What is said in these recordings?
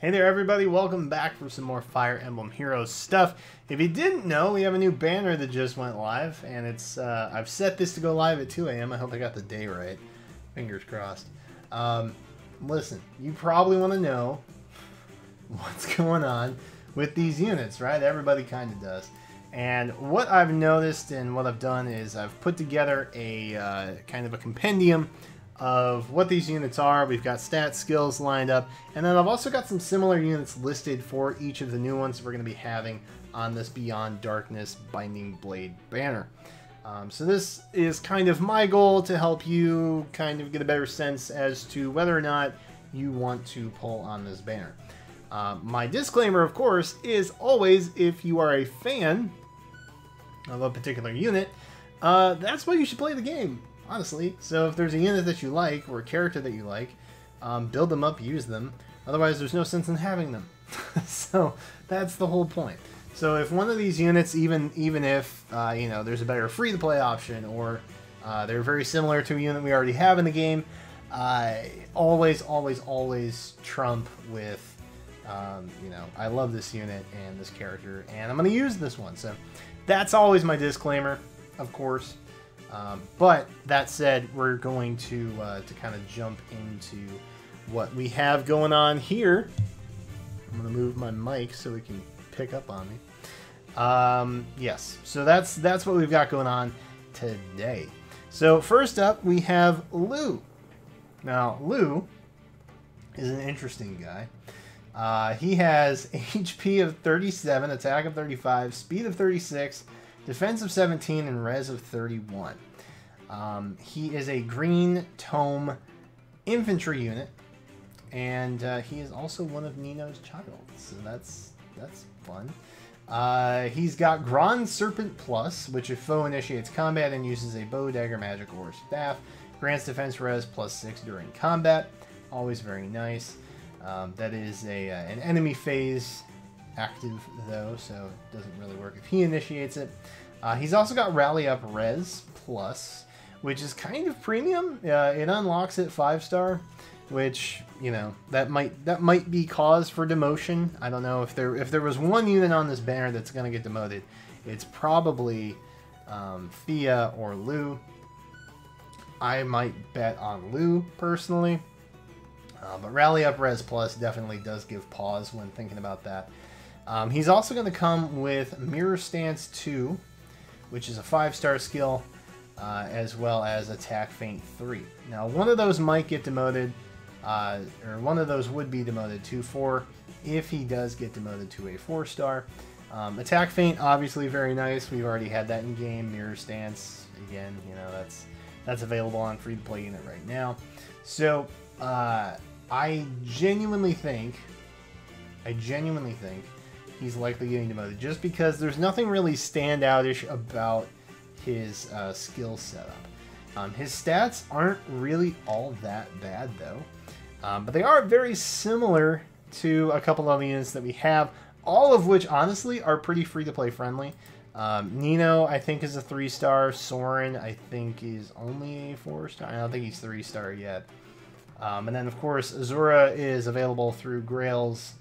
Hey there everybody, welcome back for some more Fire Emblem Heroes stuff. If you didn't know, we have a new banner that just went live, and it's I've set this to go live at 2 a.m. I hope I got the day right. Fingers crossed. Listen, you probably want to know what's going on with these units, right? Everybody kind of does. And what I've noticed and what I've done is I've put together a kind of a compendium of what these units are. We've got stats, skills lined up, and then I've also got some similar units listed for each of the new ones we're going to be having on this Beyond Darkness Binding Blade banner. So this is kind of my goal to help you kind of get a better sense as to whether or not you want to pull on this banner. My disclaimer, of course, is always if you are a fan of a particular unit, that's why you should play the game. Honestly, so if there's a unit that you like or a character that you like, build them up, use them. Otherwise, there's no sense in having them. So that's the whole point. So if one of these units, even if you know, there's a better free-to-play option, or they're very similar to a unit we already have in the game, always trump with you know, I love this unit and this character, and I'm going to use this one. So that's always my disclaimer, of course. But that said, we're going to kind of jump into what we have going on here. I'm going to move my mic so we can pick up on me. Yes, so that's what we've got going on today. So first up, we have Lugh. Now, Lugh is an interesting guy. He has HP of 37, attack of 35, speed of 36, defense of 17, and res of 31. He is a green tome infantry unit, and he is also one of Nino's child, so that's fun. He's got Grand Serpent Plus, which if foe initiates combat and uses a bow, dagger, magic, or staff, grants defense res +6 during combat. Always very nice. That is an enemy phase active though, so it doesn't really work if he initiates it. He's also got Rally Up Res Plus, which is kind of premium. It unlocks at 5-star, which, you know, that might be cause for demotion. I don't know if there was one unit on this banner that's going to get demoted, it's probably Thea or Lugh. I might bet on Lugh personally, but Rally Up Res Plus definitely does give pause when thinking about that. He's also going to come with Mirror Stance 2, which is a 5-star skill, as well as Attack Feint 3. Now, one of those might get demoted, or one of those would be demoted to 4 if he does get demoted to a 4-star. Attack Feint, obviously very nice. We've already had that in game. Mirror Stance, again, you know, that's available on free-to-play unit right now. So, I genuinely think he's likely getting demoted, just because there's nothing really standoutish about his skill setup. His stats aren't really all that bad though, but they are very similar to a couple of the units that we have, all of which honestly are pretty free-to-play friendly. Nino, I think, is a 3-star. Soren, I think, is only a 4-star. I don't think he's 3-star yet. And then, of course, Azura is available through Grails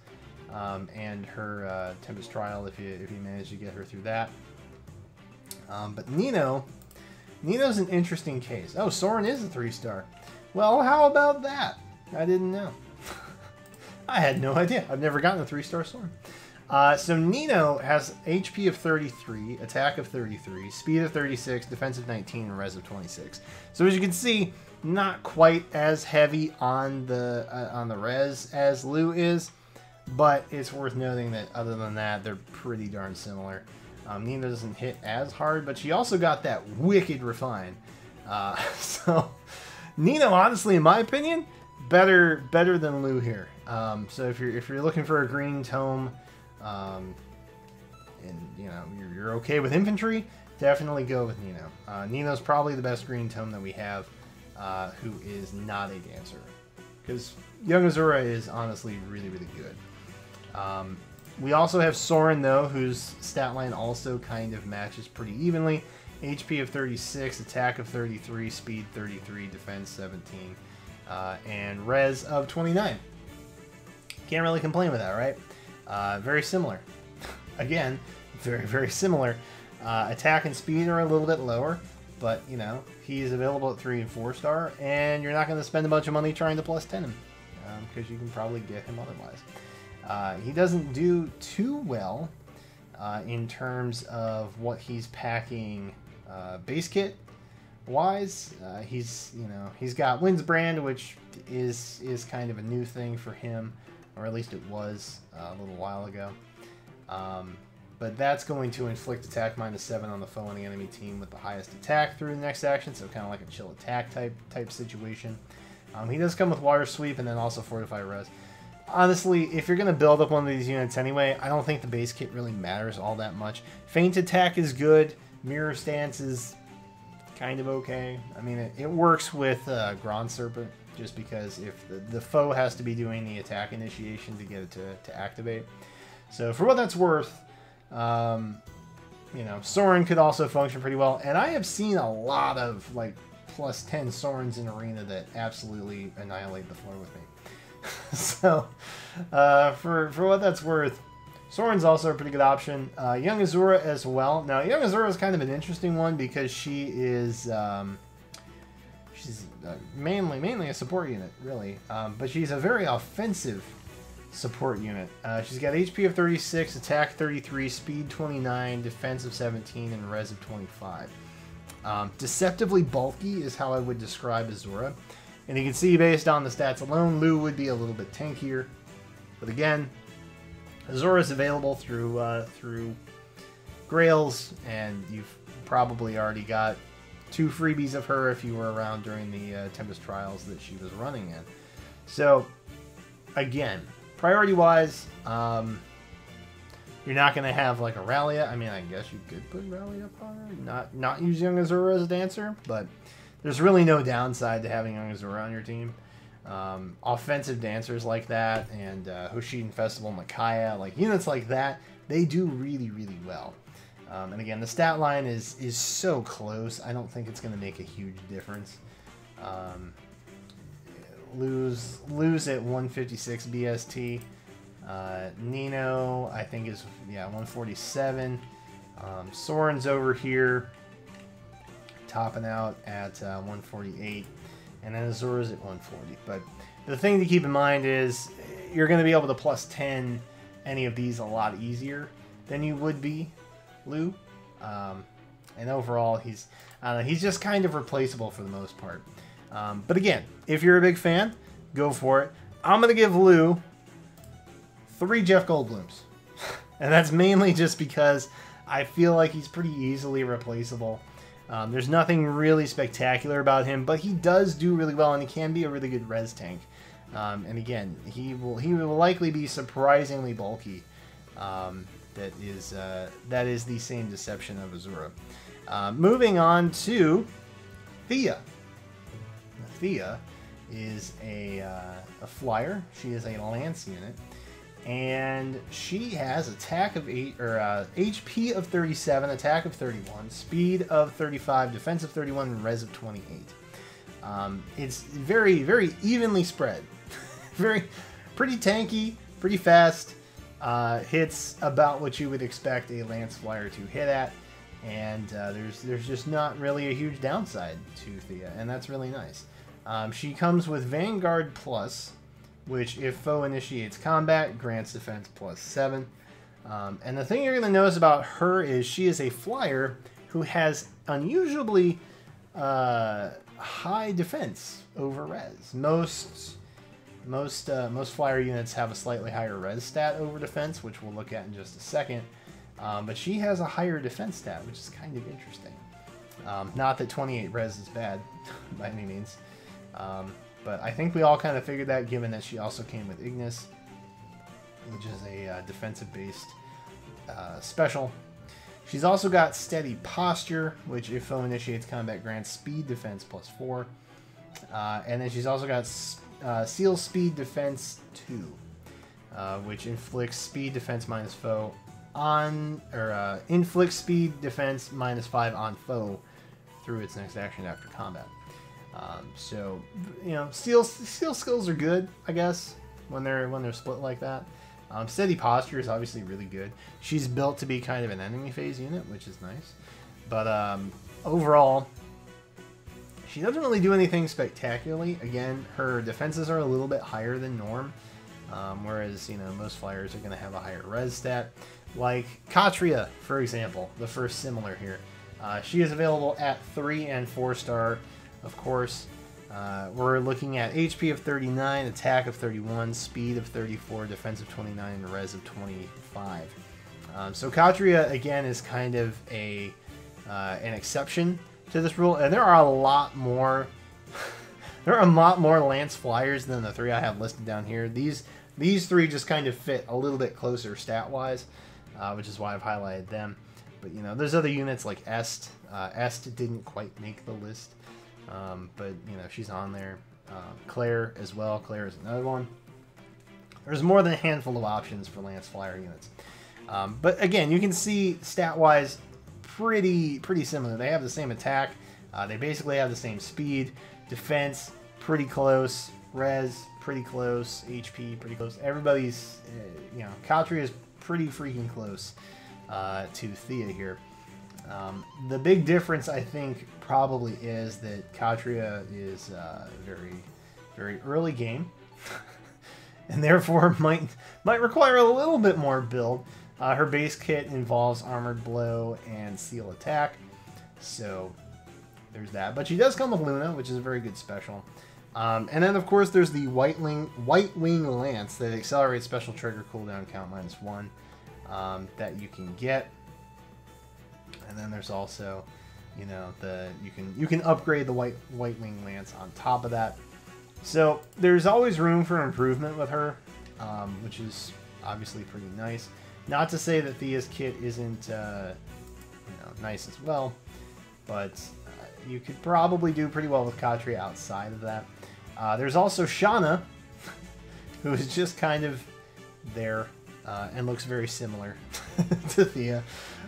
and her Tempest Trial if you manage to get her through that. But Nino's an interesting case. Oh, Soren is a 3-star. Well, how about that? I didn't know. I had no idea. I've never gotten a 3-star Soren. So Nino has HP of 33, attack of 33, speed of 36, defense of 19, and res of 26. So as you can see, not quite as heavy on the res as Lugh is, but it's worth noting that other than that, they're pretty darn similar. Nina doesn't hit as hard, but she also got that wicked refine. So Nino, honestly, in my opinion, better than Lugh here. So if you're looking for a green tome, and you know you're okay with infantry, definitely go with Nino. Nino's probably the best green tome that we have, who is not a dancer, because Young Azura is honestly really good. We also have Soren, though, whose stat line also kind of matches pretty evenly. HP of 36, attack of 33, speed 33, defense 17, and res of 29. Can't really complain with that, right? Very similar. Again, very, very similar. Attack and speed are a little bit lower, but, you know, he's available at 3 and 4 star, and you're not going to spend a bunch of money trying to plus 10 him, because you can probably get him otherwise. He doesn't do too well in terms of what he's packing base kit wise. He's got Wynn's Brand, which is kind of a new thing for him, or at least it was a little while ago. But that's going to inflict attack -7 on the foe on the enemy team with the highest attack through the next action, so kind of like a chill attack type situation. He does come with Water Sweep and then also Fortify Res. Honestly, if you're going to build up one of these units anyway, I don't think the base kit really matters all that much. Feint Attack is good. Mirror Stance is kind of okay. I mean, it works with Grand Serpent, just because if the foe has to be doing the attack initiation to get it to activate. So for what that's worth, you know, Soren could also function pretty well. And I have seen a lot of, like, +10 Sorens in Arena that absolutely annihilate the floor with me. So, for what that's worth, Soren's also a pretty good option. Young Azura as well. Now, Young Azura is kind of an interesting one because she is she's mainly a support unit, really. But she's a very offensive support unit. She's got HP of 36, attack 33, speed 29, defense of 17, and res of 25. Deceptively bulky is how I would describe Azura. And you can see, based on the stats alone, Lugh would be a little bit tankier. But again, Azura is available through Grails, and you've probably already got 2 freebies of her if you were around during the Tempest Trials that she was running in. So, again, priority-wise, you're not going to have like a Rallia. I mean, I guess you could put Rallia up on her. Not use Young Azura as a dancer, but there's really no downside to having Young Azura on your team. Offensive dancers like that, and Hoshidan Festival, Micaiah, like units like that, they do really, really well. And again, the stat line is so close, I don't think it's going to make a huge difference. Lose at 156 BST. Nino, I think, is 147. Soren's over here, topping out at 148, and then Azura's at 140. But the thing to keep in mind is you're going to be able to +10 any of these a lot easier than you would be Lugh. And overall, he's just kind of replaceable for the most part. But again, if you're a big fan, go for it. I'm going to give Lugh 3 Jeff Goldblums. And that's mainly just because I feel like he's pretty easily replaceable. There's nothing really spectacular about him, but he does do really well, and he can be a really good res tank. And again, he will likely be surprisingly bulky. That is the same deception of Azura. Moving on to Thea. Thea is a flyer. She is a lance unit, and she has attack of 8 or HP of 37, attack of 31, speed of 35, defense of 31, and res of 28. It's very, very evenly spread. Pretty tanky, pretty fast. Hits about what you would expect a lance flyer to hit at, and there's just not really a huge downside to Thea, and that's really nice. She comes with Vanguard Plus, which, if foe initiates combat, grants defense +7. And the thing you're going to notice about her is she is a flyer who has unusually high defense over res. Most flyer units have a slightly higher res stat over defense, which we'll look at in just a second. But she has a higher defense stat, which is kind of interesting. Not that 28 res is bad by any means. But I think we all kind of figured that, given that she also came with Ignis, which is a defensive-based special. She's also got Steady Posture, which, if foe initiates combat, grants speed defense +4. And then she's also got Seal Speed Defense 2, which inflicts speed defense minus foe on, or inflicts speed defense -5 on foe through its next action after combat. So, you know, steel skills are good, I guess. when they're split like that. Steady posture is obviously really good. She's built to be kind of an enemy phase unit, which is nice. But overall, she doesn't really do anything spectacularly. Again, her defenses are a little bit higher than norm, whereas, you know, most flyers are going to have a higher res stat. Like Katria, for example, the first similar here. She is available at 3 and 4 star, of course. We're looking at HP of 39, attack of 31, speed of 34, defense of 29, and res of 25. So Katria, again, is kind of an exception to this rule, and there are a lot more Lance flyers than the 3 I have listed down here. These 3 just kind of fit a little bit closer stat-wise, which is why I've highlighted them. But, you know, there's other units like Est. Est didn't quite make the list. But, you know, she's on there. Claire as well. Claire is another one. There's more than a handful of options for Lance Flyer units. But again, you can see stat-wise pretty similar. They have the same attack. They basically have the same speed. Defense, pretty close. Res, pretty close. HP, pretty close. Everybody's, you know, Katria is pretty freaking close to Thea here. The big difference, I think, probably is that Katria is very early game, and therefore might require a little bit more build. Her base kit involves Armored Blow and Seal Attack, so there's that. But she does come with Luna, which is a very good special. And then, of course, there's the White Wing Lance that accelerates special trigger cooldown count -1 that you can get. And then there's also, you know, you can upgrade the White Wing Lance on top of that. So there's always room for improvement with her, which is obviously pretty nice. Not to say that Thea's kit isn't, you know, nice as well, but you could probably do pretty well with Katria outside of that. There's also Shauna, who is just kind of there and looks very similar to Thea.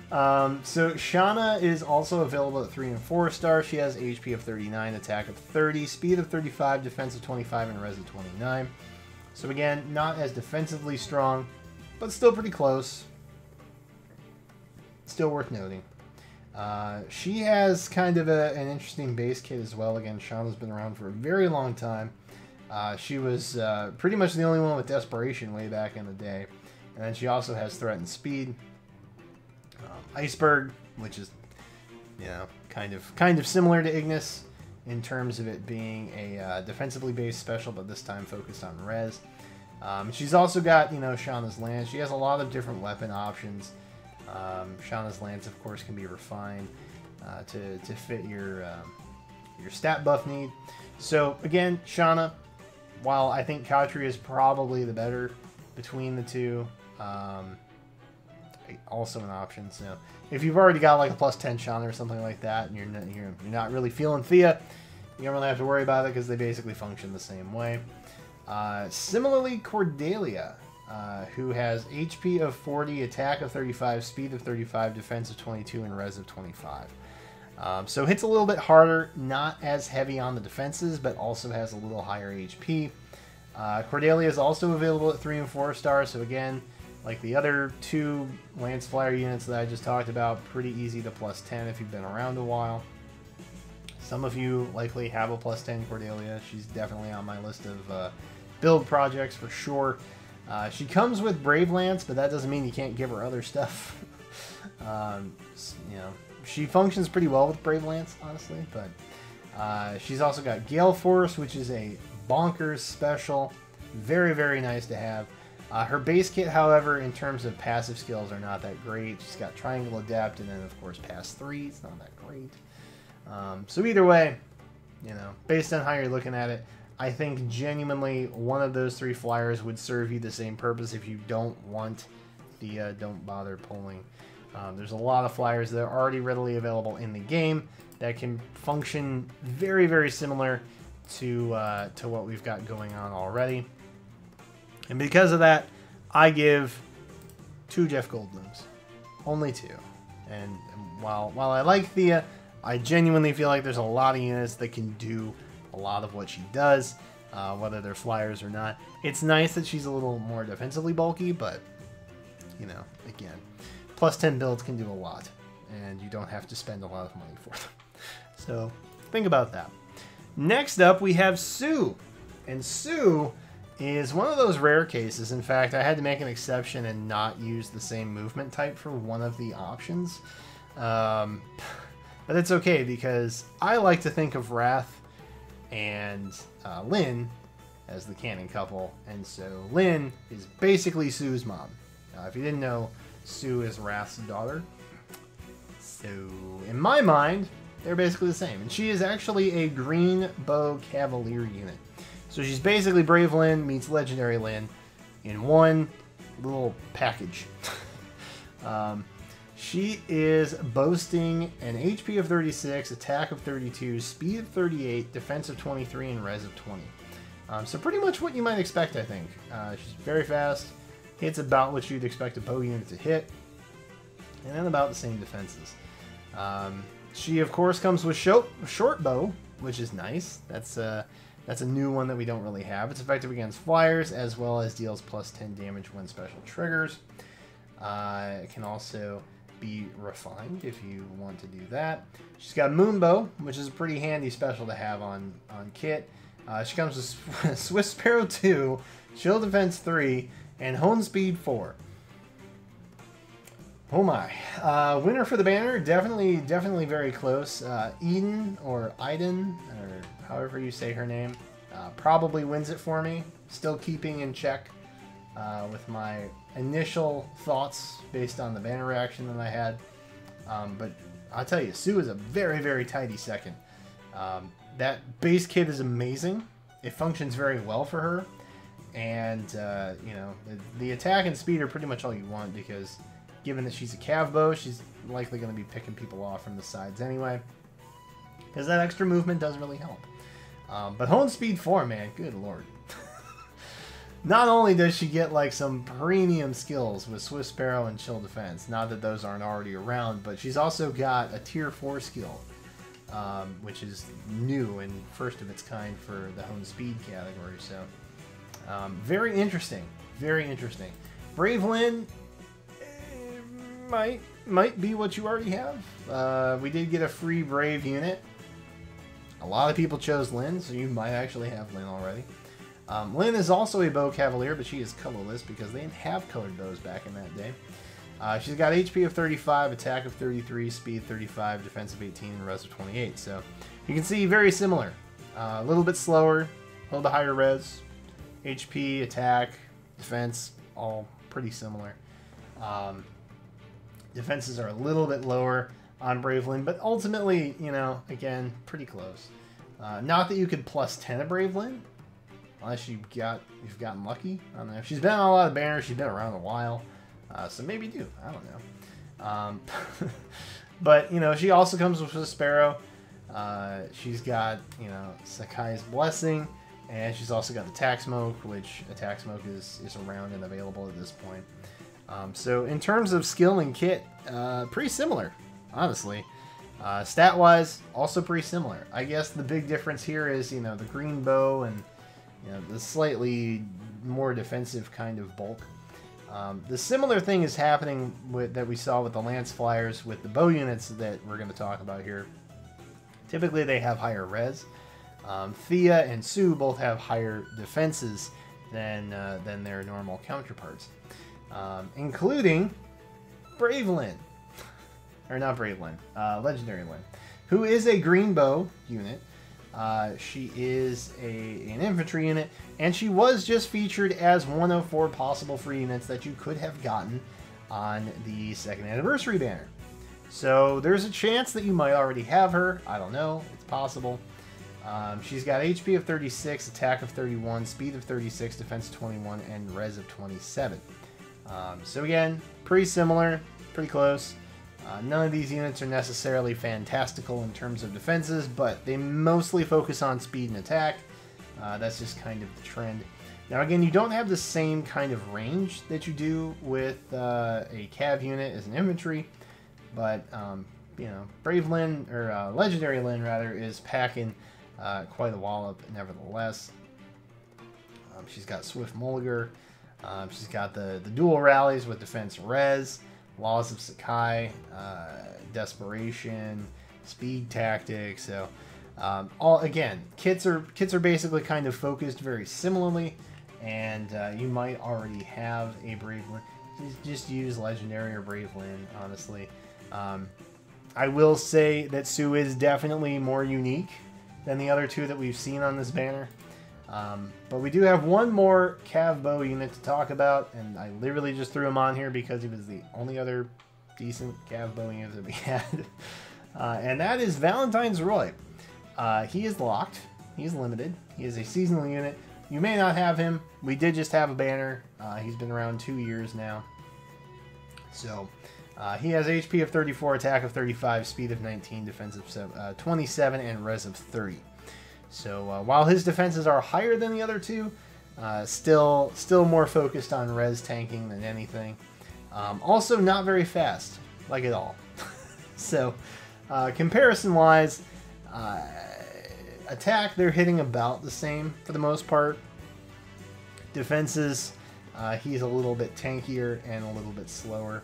So Shauna is also available at 3 and 4 star. She has HP of 39, attack of 30, speed of 35, defense of 25, and res of 29. So again, not as defensively strong, but still pretty close. Still worth noting. She has kind of an interesting base kit as well. Again, Shauna's been around for a very long time. She was pretty much the only one with Desperation way back in the day. And then she also has Threat and Speed. Iceberg, which is, you know, kind of similar to Ignis in terms of it being a defensively based special, but this time focused on res. She's also got, you know, Shauna's Lance. She has a lot of different weapon options. Shauna's Lance, of course, can be refined to fit your stat buff need. So again, Shauna, while I think Katria is probably the better between the two, also an option. So if you've already got like a +10 Shauna or something like that, and you're not really feeling Thea, you don't really have to worry about it because they basically function the same way. Similarly, Cordelia, who has HP of 40, attack of 35, speed of 35, defense of 22, and res of 25. So hits a little bit harder, not as heavy on the defenses, but also has a little higher HP. Cordelia is also available at 3 and 4 stars, so again, like the other 2 Lance Flyer units that I just talked about, pretty easy to +10 if you've been around a while. Some of you likely have a +10 Cordelia. She's definitely on my list of build projects for sure. She comes with Brave Lance, but that doesn't mean you can't give her other stuff. You know, she functions pretty well with Brave Lance, honestly, but she's also got Gale Force, which is a bonkers special. Very nice to have. Her base kit, however, in terms of passive skills, are not that great. She's got Triangle Adept, and then, of course, Pass 3. It's not that great. So either way, you know, based on how you're looking at it, I think genuinely one of those 3 flyers would serve you the same purpose. If you don't want the don't bother pulling. There's a lot of flyers that are already readily available in the game that can function very similar to what we've got going on already. And because of that, I give 2 Jeff Goldblums. Only 2. And while I like Thea, I genuinely feel like there's a lot of units that can do a lot of what she does. whether they're flyers or not. It's nice that she's a little more defensively bulky, but, you know, again, plus 10 builds can do a lot, and you don't have to spend a lot of money for them. So think about that. Next up, we have Sue. And Sue is one of those rare cases. In fact, I had to make an exception and not use the same movement type for one of the options. But it's okay, because I like to think of Wrath and Lynn as the canon couple. And so Lynn is basically Sue's mom. If you didn't know, Sue is Wrath's daughter. So in my mind, they're basically the same. And she is actually a Green Bow Cavalier unit. So she's basically Brave Lynn meets Legendary Lynn in one little package. She is boasting an HP of 36, attack of 32, speed of 38, defense of 23, and res of 20. So pretty much what you might expect, I think. She's very fast, hits about what you'd expect a bow unit to hit, and then about the same defenses. She, of course, comes with short bow, which is nice. That's a new one that we don't really have. It's effective against flyers, as well as deals plus 10 damage when special triggers. It can also be refined if you want to do that. She's got Moonbow, which is a pretty handy special to have on kit. She comes with Swift Sparrow 2, Shield Defense 3, and Hone Speed 4. Oh my. Winner for the banner, definitely very close. Eden, or Idunn, or however you say her name, probably wins it for me. Still keeping in check with my initial thoughts based on the banner reaction that I had. But I'll tell you, Sue is a very tidy second. That base kit is amazing. It functions very well for her. And, you know, the attack and speed are pretty much all you want, because given that she's a cav bow, she's likely going to be picking people off from the sides anyway, because that extra movement does really help. But Hone Speed 4, man, good lord. Not only does she get like some premium skills with Swift Sparrow and Chill Defense, not that those aren't already around, but she's also got a tier 4 skill, which is new and first of its kind for the Hone Speed category. So very interesting, very interesting. Brave Lynn might be what you already have. We did get a free Brave unit. A lot of people chose Lynn, so you might actually have Lynn already. Lynn is also a bow cavalier, but she is colorless because they didn't have colored bows back in that day. She's got HP of 35, attack of 33, speed 35, defense of 18, and res of 28. So you can see very similar. A little bit slower, a little bit higher res, HP, attack, defense, all pretty similar. Defenses are a little bit lower on Brave Lynn, but ultimately, you know, again, pretty close. Not that you could plus 10 a Brave Lynn, unless you've gotten lucky. I don't know. She's been on a lot of banners. She's been around a while, so maybe do. I don't know. But you know, she also comes with a Sparrow. She's got, you know, Sakai's Blessing, and she's also got Attack Smoke, which Attack Smoke is around and available at this point. So in terms of skill and kit, pretty similar, honestly. Stat-wise, also pretty similar. I guess the big difference here is, you know, the green bow and, you know, the slightly more defensive kind of bulk. The similar thing is happening that we saw with the Lance Flyers with the bow units that we're going to talk about here. Typically, they have higher res. Thea and Sue both have higher defenses than their normal counterparts. Including Brave Lynn, or not Brave Lynn, Legendary Lynn, who is a green bow unit. She is an infantry unit, and she was just featured as one of 4 possible free units that you could have gotten on the 2nd anniversary banner. So there's a chance that you might already have her. I don't know. It's possible. She's got HP of 36, attack of 31, speed of 36, defense 21, and res of 27. So again, pretty similar, pretty close. None of these units are necessarily fantastical in terms of defenses, but they mostly focus on speed and attack. That's just kind of the trend. Now again, you don't have the same kind of range that you do with a cav unit as an infantry, but you know, Brave Lynn, or Legendary Lynn rather, is packing quite a wallop nevertheless. She's got Swift Mulligar. She's got the dual rallies with defense res, Laws of Sakai, Desperation, Speed Tactics. So all again, kits are basically kind of focused very similarly, and you might already have a Braveland. Just use Legendary or Braveland, honestly. I will say that Sue is definitely more unique than the other two that we've seen on this banner. But we do have one more Cav Bow unit to talk about, and I literally just threw him on here because he was the only other decent Cav Bow unit that we had. And that is Valentine's Roy. He is locked. He's limited. He is a seasonal unit. You may not have him. We did just have a banner. He's been around 2 years now. So he has HP of 34, attack of 35, speed of 19, defense of 27, and res of 30. So while his defenses are higher than the other two, still more focused on res tanking than anything. Also not very fast, like at all. So comparison-wise, attack, they're hitting about the same for the most part. Defenses, he's a little bit tankier and a little bit slower.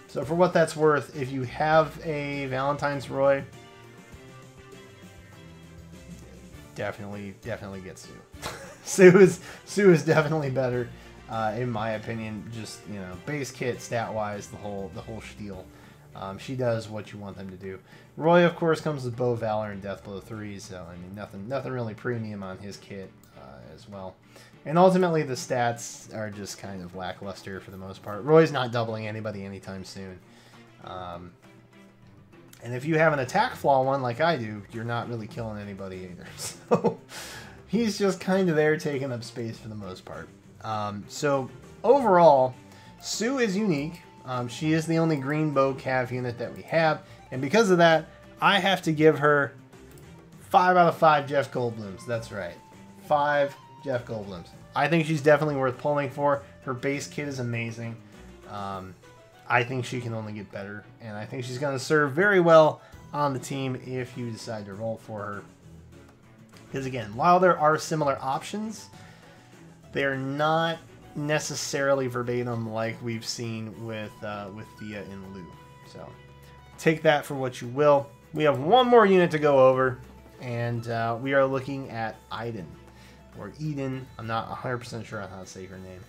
So for what that's worth, if you have a Valentine's Roy, definitely get Sue. Sue is definitely better, in my opinion. Just, you know, base kit, stat wise, the whole spiel. She does what you want them to do. Roy, of course, comes with Bow Valor and Deathblow 3, so I mean nothing really premium on his kit as well. And ultimately, the stats are just kind of lackluster for the most part. Roy's not doubling anybody anytime soon. And if you have an attack flaw one like I do, you're not really killing anybody either. So he's just kind of there taking up space for the most part. So overall, Sue is unique. She is the only green bow cav unit that we have. And because of that, I have to give her 5 out of 5 Jeff Goldblums. That's right. 5 Jeff Goldblums. I think she's definitely worth pulling for. Her base kit is amazing. I think she can only get better, and I think she's going to serve very well on the team if you decide to roll for her. Because again, while there are similar options, they're not necessarily verbatim like we've seen with Thea and Lugh. So take that for what you will. We have one more unit to go over, and we are looking at Idunn, or Idunn. I'm not 100% sure on how to say her name,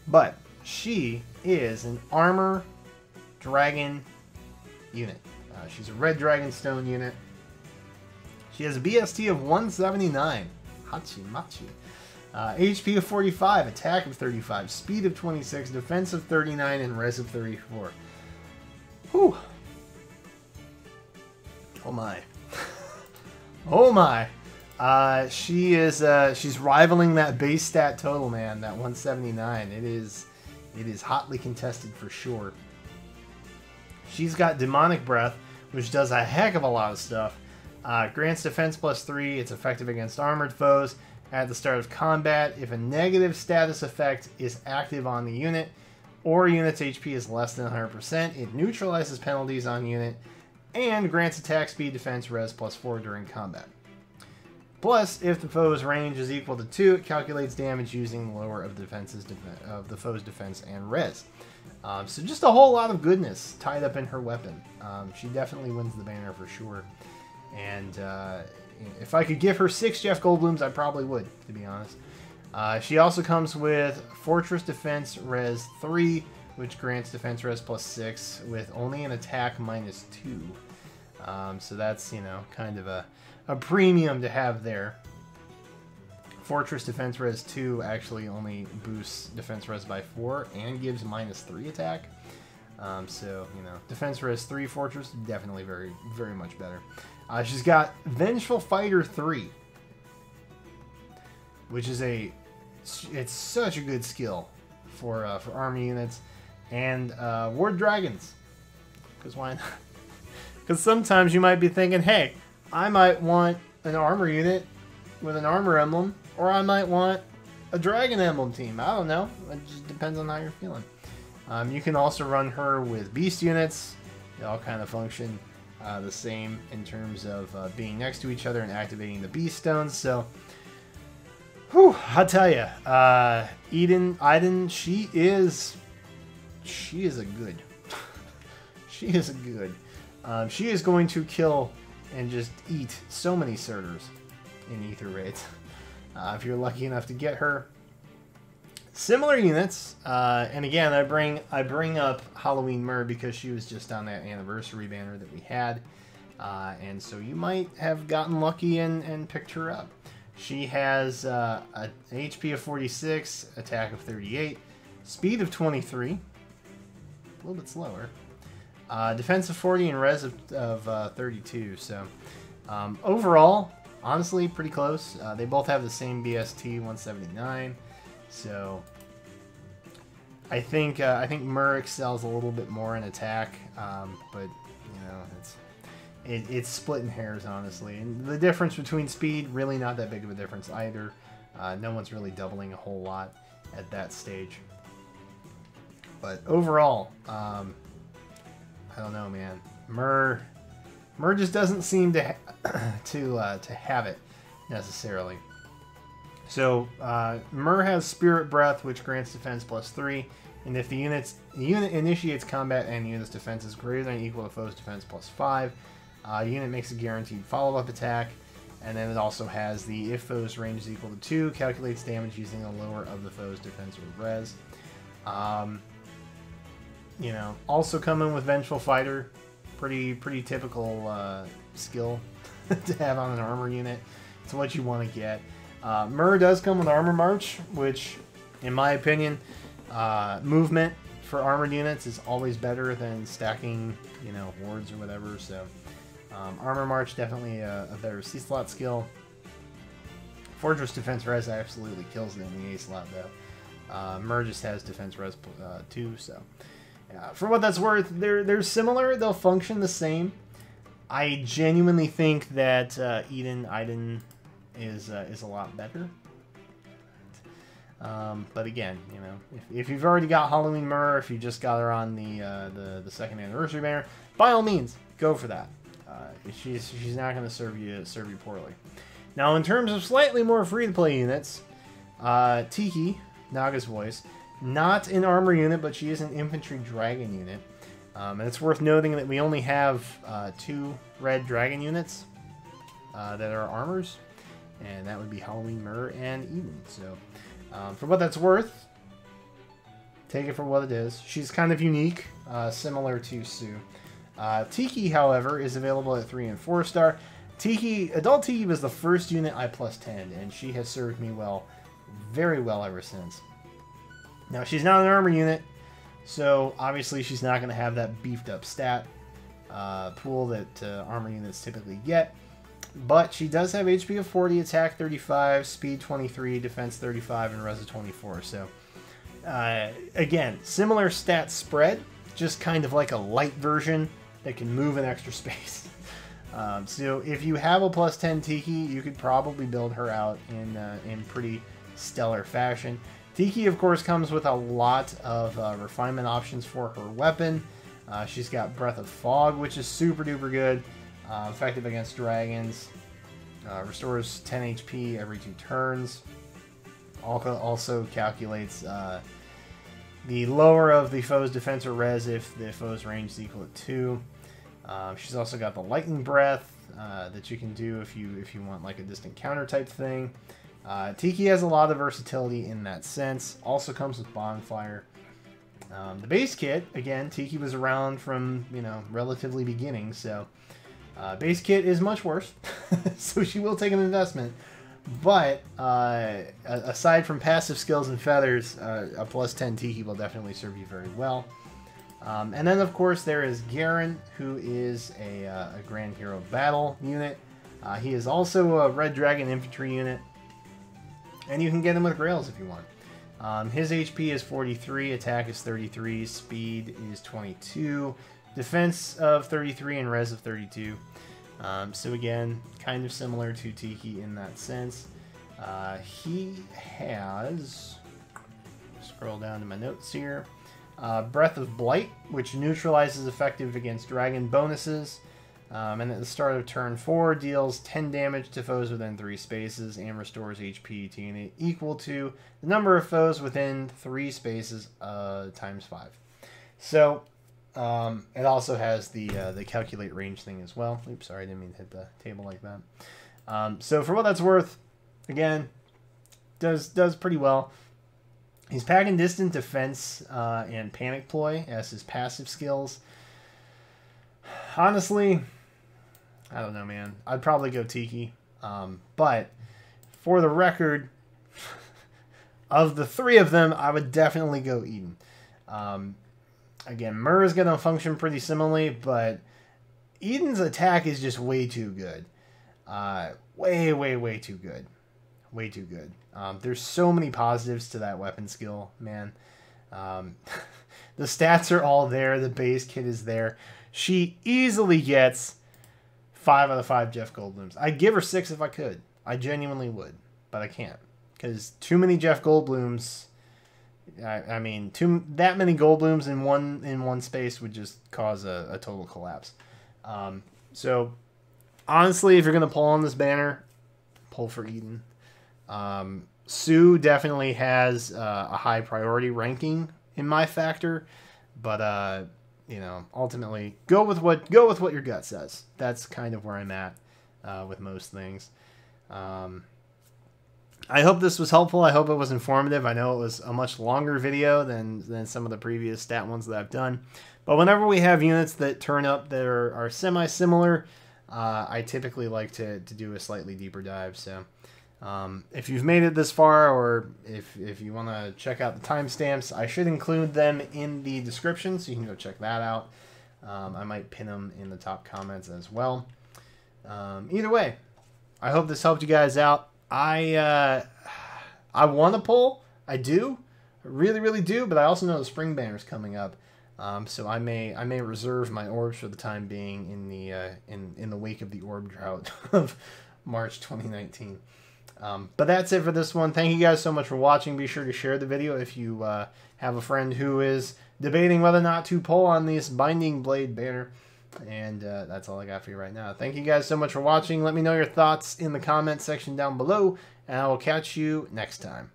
but she is an armor dragon unit. She's a red dragon stone unit. She has a BST of 179. Hachi machi. HP of 45, attack of 35, speed of 26, defense of 39, and res of 34. Whew. Oh my. Oh my. She's rivaling that base stat total, man. That 179. It is hotly contested for sure. She's got Demonic Breath, which does a heck of a lot of stuff. Grants defense +3. It's effective against armored foes. At the start of combat, if a negative status effect is active on the unit, or unit's HP is less than 100%, it neutralizes penalties on unit, and grants attack speed, defense, res +4 during combat. Plus, if the foe's range is equal to 2, it calculates damage using the lower of the foe's defense and res. So just a whole lot of goodness tied up in her weapon. She definitely wins the banner for sure. And if I could give her 6 Jeff Goldblums, I probably would, to be honest. She also comes with Fortress Defense Res 3, which grants defense res +6 with only an attack -2. So that's, you know, kind of a premium to have there. Fortress Defense Res 2 actually only boosts defense res by 4 and gives -3 attack. So, you know, defense res 3 Fortress, definitely very, very much better. She's got Vengeful Fighter 3, which is it's such a good skill for army units, and Ward Dragons, because why not? Because sometimes you might be thinking, hey, I might want an armor unit with an armor emblem, or I might want a dragon emblem team. I don't know. It just depends on how you're feeling. You can also run her with beast units. They all kind of function the same in terms of being next to each other and activating the beast stones. So Whew, I'll tell you, Idunn, she is a good. She is a good. She is going to kill and just eat so many Surters in Ether raids. If you're lucky enough to get her. Similar units, and again, I bring up Halloween Myrrh because she was just on that anniversary banner that we had, and so you might have gotten lucky and picked her up. She has an HP of 46, attack of 38, speed of 23, a little bit slower, defense of 40, and res of 32. So overall, honestly, pretty close. They both have the same BST 179. So I think Myrrh excels a little bit more in attack, but you know it's splitting hairs, honestly. And the difference between speed, really not that big of a difference either. No one's really doubling a whole lot at that stage. But overall, I don't know, man. Myrrh just doesn't seem to have it necessarily. So Myrrh has Spirit Breath, which grants defense +3, and if the unit initiates combat and the unit's defense is greater than or equal to foe's defense +5, unit makes a guaranteed follow-up attack. And then it also has the if foe's range is equal to 2, calculates damage using the lower of the foe's defense or res. You know, also coming with Vengeful Fighter, pretty typical skill to have on an armor unit. It's what you want to get. Myrrh does come with Armor March, which, in my opinion, movement for armored units is always better than stacking, you know, wards or whatever. So, Armor March definitely a better C-slot skill. Fortress Defense Res absolutely kills it in the A-slot, though. Myrrh just has Defense Res 2, so... for what that's worth, they're similar. They'll function the same. I genuinely think that Idunn is a lot better. But again, you know, if you've already got Halloween Myrrh, if you just got her on the second anniversary banner, by all means, go for that. She's not going to serve you poorly. Now, in terms of slightly more free-to-play units, Tiki, Naga's voice, not an armor unit, but she is an infantry dragon unit. And it's worth noting that we only have 2 red dragon units that are armors, and that would be Halloween Myrrh and Idunn. So, for what that's worth, take it for what it is. She's kind of unique, similar to Sue. Tiki, however, is available at 3 and 4 star. Adult Tiki was the first unit I +10, and she has served me well, very well ever since. Now, she's not an armor unit, so obviously she's not going to have that beefed up stat pool that armor units typically get. But she does have HP of 40, attack 35, speed 23, defense 35, and res of 24. So, again, similar stat spread, just kind of like a light version that can move in extra space. So if you have a +10 Tiki, you could probably build her out in pretty stellar fashion. Tiki, of course, comes with a lot of refinement options for her weapon. She's got Breath of Fog, which is super duper good. Effective against dragons. Restores 10 HP every 2 turns. Also calculates the lower of the foe's defense or res if the foe's range is equal to 2. She's also got the Lightning Breath that you can do if you want like a distant counter type thing. Tiki has a lot of versatility in that sense. Also comes with Bonfire. The base kit, again, Tiki was around from, you know, relatively beginning, so base kit is much worse, so she will take an investment. But aside from passive skills and feathers, a +10 Tiki will definitely serve you very well. And then, of course, there is Garen, who is a Grand Hero Battle unit. He is also a Red Dragon Infantry unit, and you can get him with Grails if you want. His HP is 43, attack is 33, speed is 22, defense of 33, and res of 32. So again, kind of similar to Tiki in that sense. He has, scroll down to my notes here, Breath of Blight, which neutralizes effective against dragon bonuses. And at the start of turn 4, deals 10 damage to foes within 3 spaces and restores HP to unit equal to the number of foes within 3 spaces times 5. So it also has the calculate range thing as well. Oops, sorry, I didn't mean to hit the table like that. So for what that's worth, again, does pretty well. He's packing distant defense and panic ploy as his passive skills. Honestly, I don't know, man. I'd probably go Tiki. But for the record, of the 3 of them, I would definitely go Idunn. Again, Myrrh is going to function pretty similarly, but Idunn's attack is just way too good. Way too good. Way too good. There's so many positives to that weapon skill, man. The stats are all there. The base kit is there. She easily gets 5 out of 5 Jeff Goldblums. I'd give her 6 if I could. I genuinely would, but I can't. Because too many Jeff Goldblums... I mean, that many Goldblums in one space would just cause a total collapse. So, honestly, if you're going to pull on this banner, pull for Idunn. Sue definitely has a high priority ranking in my factor, but you know, ultimately go with what your gut says. That's kind of where I'm at with most things. I hope this was helpful. I hope it was informative. I know it was a much longer video than some of the previous stat ones that I've done. But whenever we have units that turn up that are semi-similar, I typically like to do a slightly deeper dive. So if you've made it this far, or if you want to check out the timestamps, I should include them in the description, so you can go check that out. I might pin them in the top comments as well. Either way, I hope this helped you guys out. I want to pull. I do. I really do. But I also know the spring banner is coming up. So I may reserve my orbs for the time being in the wake of the orb drought of March 2019. But that's it for this one. Thank you guys so much for watching. Be sure to share the video if you have a friend who is debating whether or not to pull on this Binding Blade banner. And that's all I got for you right now. Thank you guys so much for watching. Let me know your thoughts in the comments section down below, and I will catch you next time.